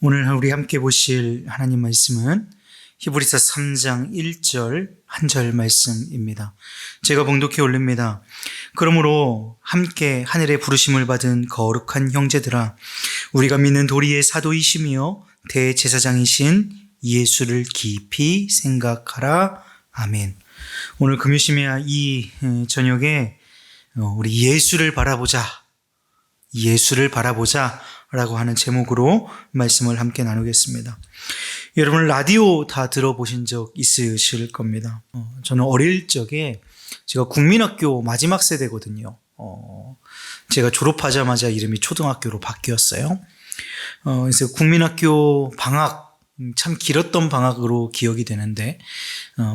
오늘 우리 함께 보실 하나님 말씀은 히브리서 3장 1절 한 절 말씀입니다. 제가 봉독해 올립니다. 그러므로 함께 하늘의 부르심을 받은 거룩한 형제들아, 우리가 믿는 도리의 사도이시며 대제사장이신 예수를 깊이 생각하라. 아멘. 오늘 금요심야 이 저녁에 우리 예수를 바라보자 라고 하는 제목으로 말씀을 함께 나누겠습니다. 여러분 라디오 다 들어보신 적 있으실 겁니다. 저는 어릴 적에 제가 국민학교 마지막 세대거든요. 제가 졸업하자마자 이름이 초등학교로 바뀌었어요. 그래서 국민학교 방학, 참 길었던 방학으로 기억이 되는데,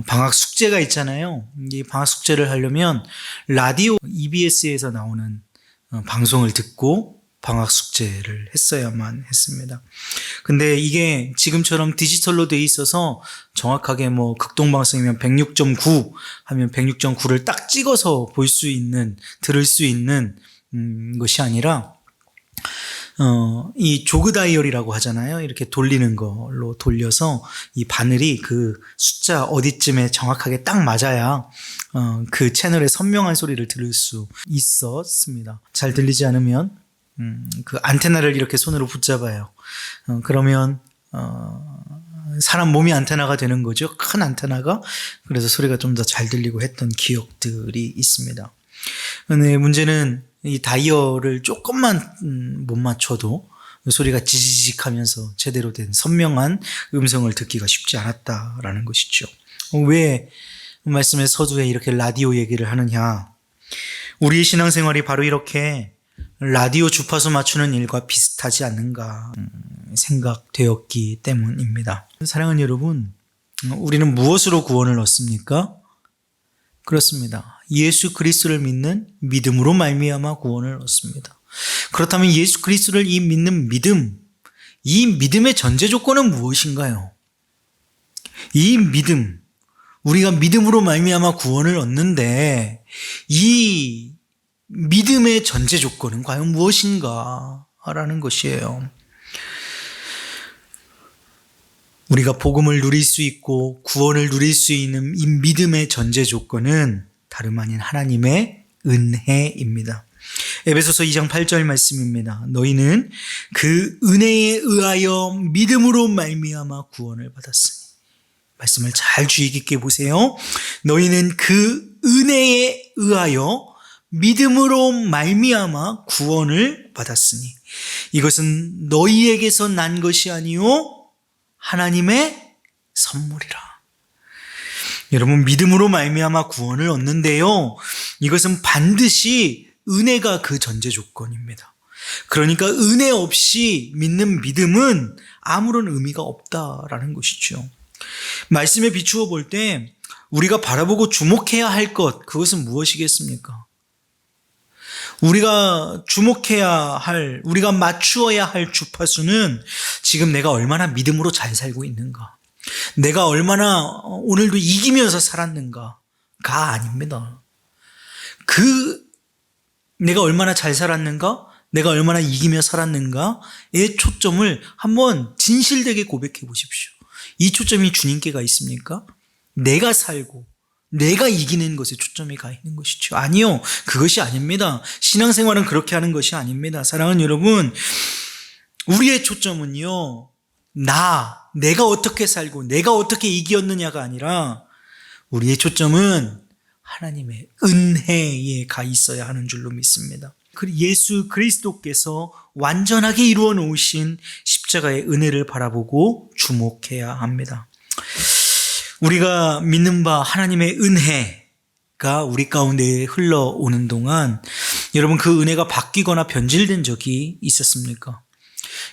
방학 숙제가 있잖아요. 이 방학 숙제를 하려면 라디오 EBS에서 나오는 방송을 듣고 방학 숙제를 했어야만 했습니다. 근데 이게 지금처럼 디지털로 돼 있어서 정확하게 극동방송이면 106.9 하면 106.9를 딱 찍어서 볼 수 있는, 들을 수 있는 것이 아니라 이 조그 다이얼이라고 하잖아요. 이렇게 돌리는 걸로 돌려서 이 바늘이 그 숫자 어디쯤에 정확하게 딱 맞아야 그 채널의 선명한 소리를 들을 수 있었습니다. 잘 들리지 않으면 그 안테나를 이렇게 손으로 붙잡아요. 그러면 사람 몸이 안테나가 되는 거죠. 큰 안테나가. 그래서 소리가 좀 더 잘 들리고 했던 기억들이 있습니다. 근데 문제는 이 다이얼을 조금만 못 맞춰도 소리가 지지직 하면서 제대로 된 선명한 음성을 듣기가 쉽지 않았다라는 것이죠. 왜 말씀의 서두에 이렇게 라디오 얘기를 하느냐? 우리의 신앙생활이 바로 이렇게 라디오 주파수 맞추는 일과 비슷하지 않는가 생각되었기 때문입니다. 사랑하는 여러분, 우리는 무엇으로 구원을 얻습니까? 그렇습니다. 예수 그리스도를 믿는 믿음으로 말미암아 구원을 얻습니다. 그렇다면 예수 그리스도를 믿는 믿음, 이 믿음의 전제 조건은 무엇인가요? 이 믿음, 우리가 믿음으로 말미암아 구원을 얻는데 이 믿음의 전제 조건은 과연 무엇인가 라는 것이에요. 우리가 복음을 누릴 수 있고 구원을 누릴 수 있는 이 믿음의 전제 조건은 다름 아닌 하나님의 은혜입니다. 에베소서 2장 8절 말씀입니다. 너희는 그 은혜에 의하여 믿음으로 말미암아 구원을 받았으니. 말씀을 잘 주의 깊게 보세요. 너희는 그 은혜에 의하여 믿음으로 말미암아 구원을 받았으니 이것은 너희에게서 난 것이 아니요 하나님의 선물이라. 여러분, 믿음으로 말미암아 구원을 얻는데요, 이것은 반드시 은혜가 그 전제 조건입니다. 그러니까 은혜 없이 믿는 믿음은 아무런 의미가 없다라는 것이죠. 말씀에 비추어 볼 때 우리가 바라보고 주목해야 할 것, 그것은 무엇이겠습니까? 우리가 주목해야 할, 우리가 맞추어야 할 주파수는 지금 내가 얼마나 믿음으로 잘 살고 있는가, 내가 얼마나 오늘도 이기면서 살았는가가 아닙니다. 내가 얼마나 잘 살았는가, 내가 얼마나 이기며 살았는가의 초점을 한번 진실되게 고백해 보십시오. 이 초점이 주님께 가 있습니까? 내가 살고 내가 이기는 것에 초점이 가 있는 것이죠. 아니요, 그것이 아닙니다. 신앙생활은 그렇게 하는 것이 아닙니다. 사랑하는 여러분, 우리의 초점은요, 내가 어떻게 살고 내가 어떻게 이겼느냐가 아니라 우리의 초점은 하나님의 은혜에 가 있어야 하는 줄로 믿습니다. 예수 그리스도께서 완전하게 이루어 놓으신 십자가의 은혜를 바라보고 주목해야 합니다. 우리가 믿는 바 하나님의 은혜가 우리 가운데 흘러오는 동안 여러분, 그 은혜가 바뀌거나 변질된 적이 있었습니까?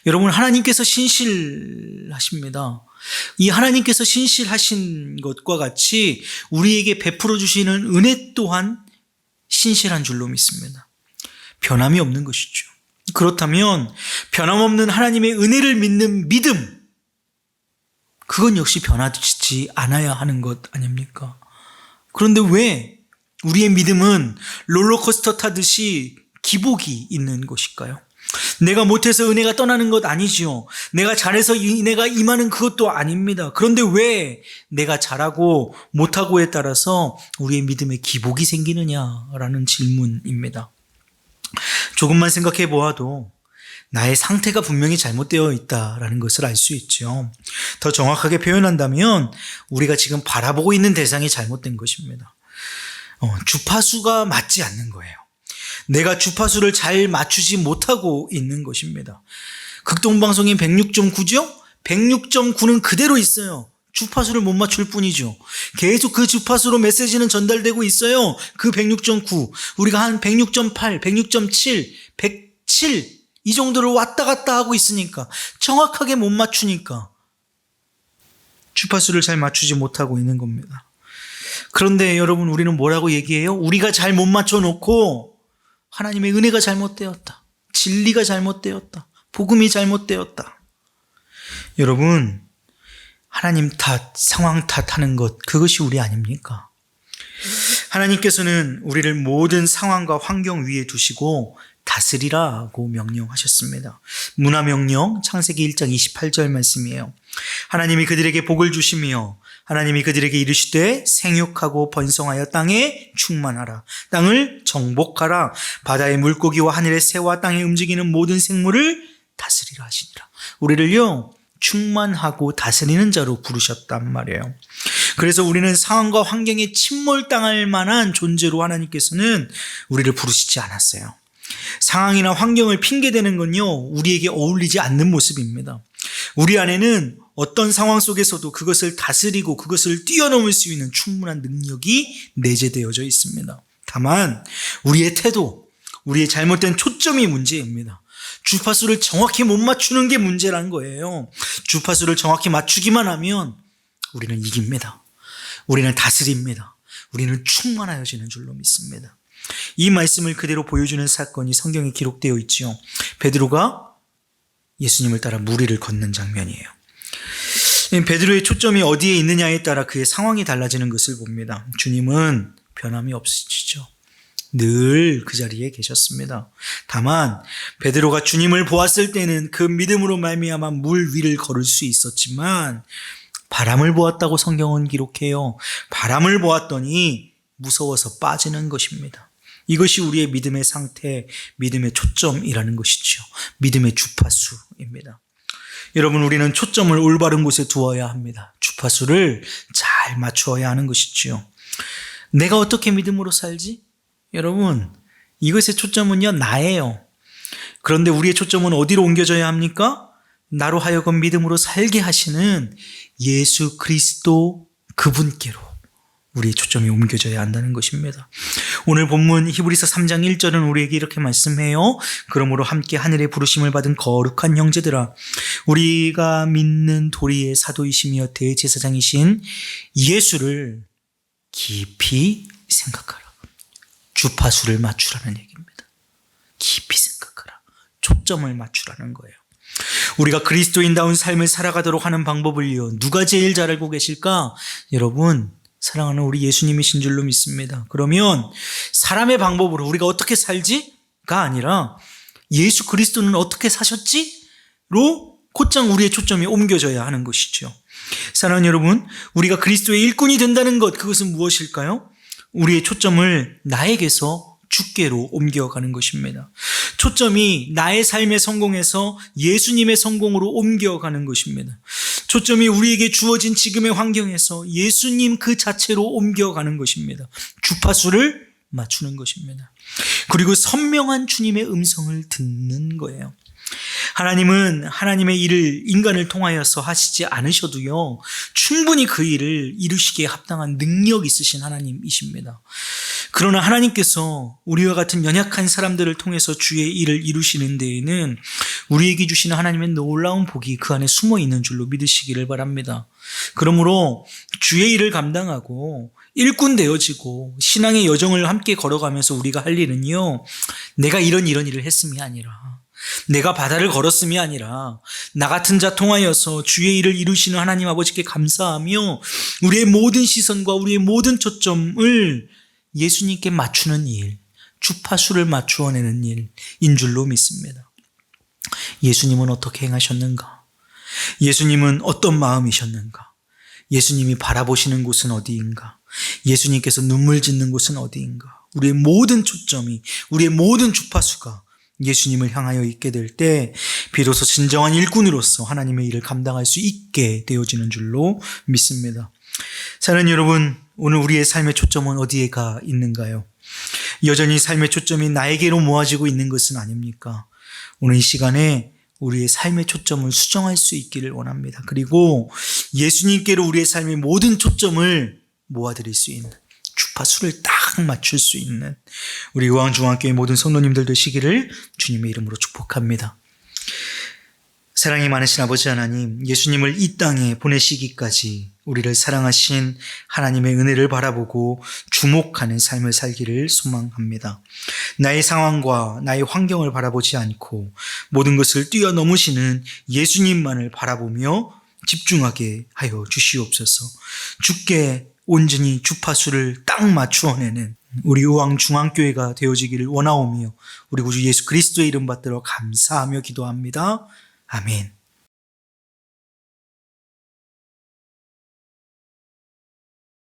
여러분, 하나님께서 신실하십니다. 이 하나님께서 신실하신 것과 같이 우리에게 베풀어 주시는 은혜 또한 신실한 줄로 믿습니다. 변함이 없는 것이죠. 그렇다면 변함없는 하나님의 은혜를 믿는 믿음, 그건 역시 변하지 않아야 하는 것 아닙니까? 그런데 왜 우리의 믿음은 롤러코스터 타듯이 기복이 있는 것일까요? 내가 못해서 은혜가 떠나는 것 아니지요. 내가 잘해서 은혜가 임하는 그것도 아닙니다. 그런데 왜 내가 잘하고 못하고에 따라서 우리의 믿음에 기복이 생기느냐라는 질문입니다. 조금만 생각해 보아도 나의 상태가 분명히 잘못되어 있다라는 것을 알 수 있죠. 더 정확하게 표현한다면 우리가 지금 바라보고 있는 대상이 잘못된 것입니다. 주파수가 맞지 않는 거예요. 내가 주파수를 잘 맞추지 못하고 있는 것입니다. 극동방송인 106.9죠? 106.9는 그대로 있어요. 주파수를 못 맞출 뿐이죠. 계속 그 주파수로 메시지는 전달되고 있어요. 그 106.9. 우리가 한 106.8, 106.7, 107 이 정도를 왔다 갔다 하고 있으니까, 정확하게 못 맞추니까 주파수를 잘 맞추지 못하고 있는 겁니다. 그런데 여러분, 우리는 뭐라고 얘기해요? 우리가 잘 못 맞춰놓고 하나님의 은혜가 잘못되었다, 진리가 잘못되었다, 복음이 잘못되었다. 여러분, 하나님 탓, 상황 탓하는 것, 그것이 우리 아닙니까? 하나님께서는 우리를 모든 상황과 환경 위에 두시고 다스리라고 명령하셨습니다. 문화명령 창세기 1장 28절 말씀이에요. 하나님이 그들에게 복을 주시며 하나님이 그들에게 이르시되 생육하고 번성하여 땅에 충만하라. 땅을 정복하라. 바다의 물고기와 하늘의 새와 땅에 움직이는 모든 생물을 다스리라 하시니라. 우리를요, 충만하고 다스리는 자로 부르셨단 말이에요. 그래서 우리는 상황과 환경에 침몰당할 만한 존재로 하나님께서는 우리를 부르시지 않았어요. 상황이나 환경을 핑계대는 건요, 우리에게 어울리지 않는 모습입니다. 우리 안에는 어떤 상황 속에서도 그것을 다스리고 그것을 뛰어넘을 수 있는 충분한 능력이 내재되어져 있습니다. 다만 우리의 태도, 우리의 잘못된 초점이 문제입니다. 주파수를 정확히 못 맞추는 게 문제란 거예요. 주파수를 정확히 맞추기만 하면 우리는 이깁니다. 우리는 다스립니다. 우리는 충만하여지는 줄로 믿습니다. 이 말씀을 그대로 보여주는 사건이 성경에 기록되어 있지요. 베드로가 예수님을 따라 물 위를 걷는 장면이에요. 베드로의 초점이 어디에 있느냐에 따라 그의 상황이 달라지는 것을 봅니다. 주님은 변함이 없으시죠. 늘 그 자리에 계셨습니다. 다만 베드로가 주님을 보았을 때는 그 믿음으로 말미암아 물 위를 걸을 수 있었지만 바람을 보았다고 성경은 기록해요. 바람을 보았더니 무서워서 빠지는 것입니다. 이것이 우리의 믿음의 상태, 믿음의 초점이라는 것이죠. 믿음의 주파수입니다. 여러분, 우리는 초점을 올바른 곳에 두어야 합니다. 주파수를 잘 맞추어야 하는 것이지요. 내가 어떻게 믿음으로 살지? 여러분, 이것의 초점은요, 나예요. 그런데 우리의 초점은 어디로 옮겨져야 합니까? 나로 하여금 믿음으로 살게 하시는 예수 그리스도 그분께로 우리의 초점이 옮겨져야 한다는 것입니다. 오늘 본문 히브리서 3장 1절은 우리에게 이렇게 말씀해요. 그러므로 함께 하늘의 부르심을 받은 거룩한 형제들아, 우리가 믿는 도리의 사도이시며 대제사장이신 예수를 깊이 생각하라. 주파수를 맞추라는 얘기입니다. 깊이 생각하라. 초점을 맞추라는 거예요. 우리가 그리스도인다운 삶을 살아가도록 하는 방법을요, 누가 제일 잘 알고 계실까? 여러분, 사랑하는 우리 예수님이신 줄로 믿습니다. 그러면 사람의 방법으로 우리가 어떻게 살지가 아니라 예수 그리스도는 어떻게 사셨지?로 곧장 우리의 초점이 옮겨져야 하는 것이죠. 사랑하는 여러분, 우리가 그리스도의 일꾼이 된다는 것, 그것은 무엇일까요? 우리의 초점을 나에게서 주께로 옮겨가는 것입니다. 초점이 나의 삶의 성공에서 예수님의 성공으로 옮겨가는 것입니다. 초점이 우리에게 주어진 지금의 환경에서 예수님 그 자체로 옮겨가는 것입니다. 주파수를 맞추는 것입니다. 그리고 선명한 주님의 음성을 듣는 거예요. 하나님은 하나님의 일을 인간을 통하여서 하시지 않으셔도요, 충분히 그 일을 이루시기에 합당한 능력 있으신 하나님이십니다. 그러나 하나님께서 우리와 같은 연약한 사람들을 통해서 주의 일을 이루시는 데에는 우리에게 주시는 하나님의 놀라운 복이 그 안에 숨어 있는 줄로 믿으시기를 바랍니다. 그러므로 주의 일을 감당하고 일꾼 되어지고 신앙의 여정을 함께 걸어가면서 우리가 할 일은요, 내가 이런 일을 했음이 아니라, 내가 바다를 걸었음이 아니라 나 같은 자 통하여서 주의 일을 이루시는 하나님 아버지께 감사하며 우리의 모든 시선과 우리의 모든 초점을 예수님께 맞추는 일, 주파수를 맞추어내는 일인 줄로 믿습니다. 예수님은 어떻게 행하셨는가? 예수님은 어떤 마음이셨는가? 예수님이 바라보시는 곳은 어디인가? 예수님께서 눈물 짓는 곳은 어디인가? 우리의 모든 초점이, 우리의 모든 주파수가 예수님을 향하여 있게 될 때 비로소 진정한 일꾼으로서 하나님의 일을 감당할 수 있게 되어지는 줄로 믿습니다. 사랑하는 여러분, 오늘 우리의 삶의 초점은 어디에가 있는가요? 여전히 삶의 초점이 나에게로 모아지고 있는 것은 아닙니까? 오늘 이 시간에 우리의 삶의 초점을 수정할 수 있기를 원합니다. 그리고 예수님께로 우리의 삶의 모든 초점을 모아드릴 수 있는, 주파수를 딱 맞출 수 있는 우리 의왕중앙교회 모든 성도님들 되시기를 주님의 이름으로 축복합니다. 사랑이 많으신 아버지 하나님, 예수님을 이 땅에 보내시기까지 우리를 사랑하신 하나님의 은혜를 바라보고 주목하는 삶을 살기를 소망합니다. 나의 상황과 나의 환경을 바라보지 않고 모든 것을 뛰어넘으시는 예수님만을 바라보며 집중하게 하여 주시옵소서. 주께 온전히 주파수를 딱 맞추어내는 우리 의왕중앙교회가 되어지기를 원하오며 우리 구주 예수 그리스도의 이름 받들어 감사하며 기도합니다. 아멘.